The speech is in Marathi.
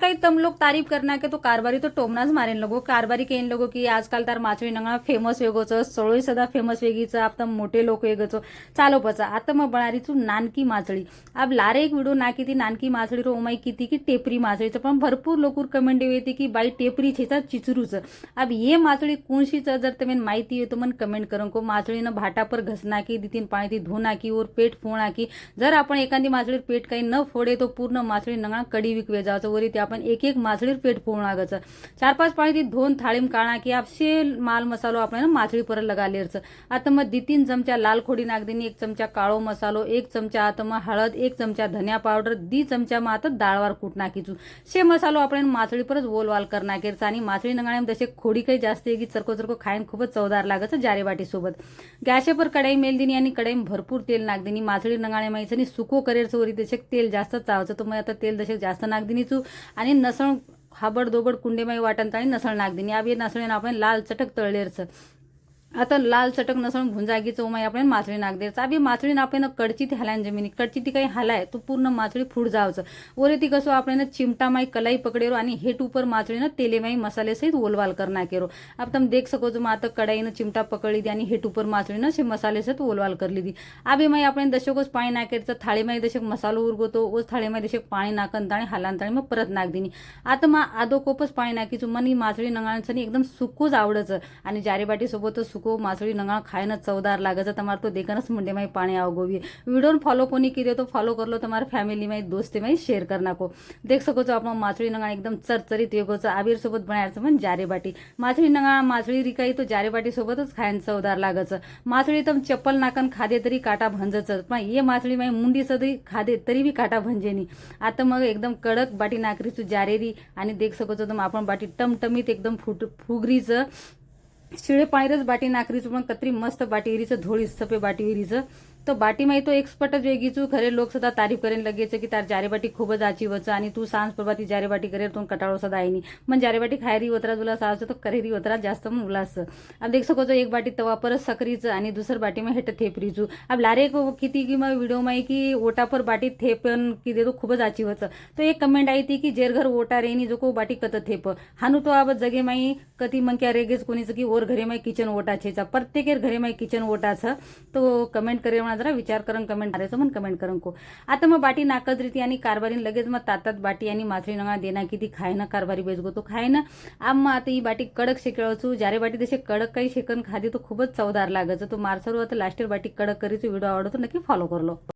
कई तम लोग तारीफ करना के तो कारबारी तो टोमनाच मारेन लोगो कारबारी के इन लोगो की आजकाल तार माछळी नंगा फेमस वेगोच सळोई सदा फेमस वेगीच आप तम मोटे लोक वेगोच चालो पचा आता म बनारीचू नानकी माछळी अब लारे एक व्हिडिओ नाकी ती नानकी माछळी रो ओमाई किती की टेपरी माछळीचं पण भरपूर लोकूर कमेंट येते की बाई टेपरी छेचा चिचरूच अब ये माछळी कोणशीच जर तमें माहिती हो तो मन कमेंट करो को माछळीनं भाटा पर घसना की दितीन पाणी ती धोना की और पेट फोडा की जर आपण एखादी माछळीर पेट काही न फोडे तो पूर्ण माछळी नंगा कडी विकवे जायचं वरी ते आपण एक एक माछळीर पेट फोडणागच 4-5 पाणी ती धोन थाळीम काढा की आपशे माल मसालो आपण माछळी पर लगा लेरच आता मग 2-3 चमचा लाल खोडी नाक देनी 1 चमचा काळो मसालो 1 चमचा आता मग हळद 1 चमचा धनिया पावडर 2 चमचा मग आता डाळवार कूट नाकीचू शे मसालो आपण माछळी परच वोलवाल कर नाकेरचा आणि माछळी नंगाणे जसे खोडी काही जास्त आहे की चरको चरको खायन खूपच चवदार लागत जारे बाटी सोबत गॅसे पर कढाई मेल दिनी आणि कढाई भरपूर तेल नाक दिनी माछळी नंगाणे माहिती आणि सुको करेरचं वरी दशक तेल जास्त चावचं तो मग आता तेल दशक जास्त नाक दिनीचू आणि नसळ हाबड दोबड कुंडेमाई वाटण आणि नसळ नाक दिनी अब ये नसळेन आपण लाल चटक तळलेरचं आता लाल चटक नसळून भुंजागी चौमाई आपण माछळी नाक द्यायचं अभी माछळी आपण कडची ती हालायन जमिनी कडची ती काही हालाय तो पूर्ण माछळी फुड जावचं ओरे ती कसो आपण चिमटा माई कलाई पकडेरो आणि हेट ऊपर माछळीनं तेले माई मसाले सहित ओलवाल करना केरो अब तुम देख सको जो माता कढाईनं चिमटा पकड़ी दी आणि हेट ऊपर माछळीनं से मसाले सहित ओलवाल करली दी अभी माई आपण दशकोस पाणी नाकेरचं थाळी माई दशक मसालो उरगोतो ओस थाळी माई दशक पाणी नाकन ताणी हालान ताणी मग परत नाक दिनी आता मग आदो कोपच पाणी नाकीचू मनी माछळी नंगाळांचं एकदम सुकोच आवडचं आणि जारेबाटी सोबत को माछळी नंगा खायन चवदार लागत तमार तो देखनस मुंडे माई पानी आवगोवी वीडियो फॉलो कोनी की दे तो फॉलो कर लो तुम्हारे फैमिली में दोस्ती में शेयर करना को देख सको तो आप माछळी नंगा एकदम चरचरीत वेगोचं आबीर सोबत बनायचं म्हणजे जारे बाटी माछळी नंगा माछळी रिकाई तो जारे बाटी सोबतच खायन चवदार लागत माछळी तम चप्पल नाकन खादे तरी काटा भंजच पण ये माछळी माई मुंडी सदी खादे तरी भी काटा भंजेनी आता मग एकदम कडक बाटी नाकरीच जारेरी आणि देख सको तो आपण बाटी टमटमीत एकदम फुगरीचं शिळे पाणीरच बाटी नाकरीचं पण कत्री मस्त बाटी विरीचं धोळी सपे बाटी विरीचं तो बाटी माई तो एक्सपर्टच वेगीचू खरे लोक सुद्धा तारीफ करेन लगेच की तार जारे बाटी खूपच आचीवच आणि तू सांज प्रभाती जारे बाटी करेर तो कटाळो सदा आईनी मन जारे बाटी खायरी उतरा तुला सास तो करेरी उतरा जास्त मन उलास अब देख सको एक बाटी तवा परत सकरीचं आणि दुसर बाटी में हेट थेपरीचू अब लारे को किती की मग व्हिडिओ माई की ओटा पर बाटी थेपन की दे तो खूपच आचीवच तो एक कमेंट आई थी की जेर घर ओटा रेनी जो को बाटी कत थेप हानु तो अब जगे माई कती मन क्या रेगेच कोणीच की और घरे माई किचन ओटा छेचा प्रत्येक घरे माई किचन ओटाच तो कमेंट करे जरा विचार करन कमेंट मारायचं मन कमेंट करन को आता मग बाटी नाकद रीती आणि कारभारीन लगेच मग तातात बाटी आणि माछळी नंगा देना किती खायना कारभारी बेजगो तो खायना आम मग आता ही बाटी कडक शेकळचू जारे बाटी तसे कडक काही शेकन खादी तो खूपच चवदार लागायचं तो मारसरू आता लास्टर बाटी कडक करीचं व्हिडिओ आवडतो नक्की फॉलो करलो।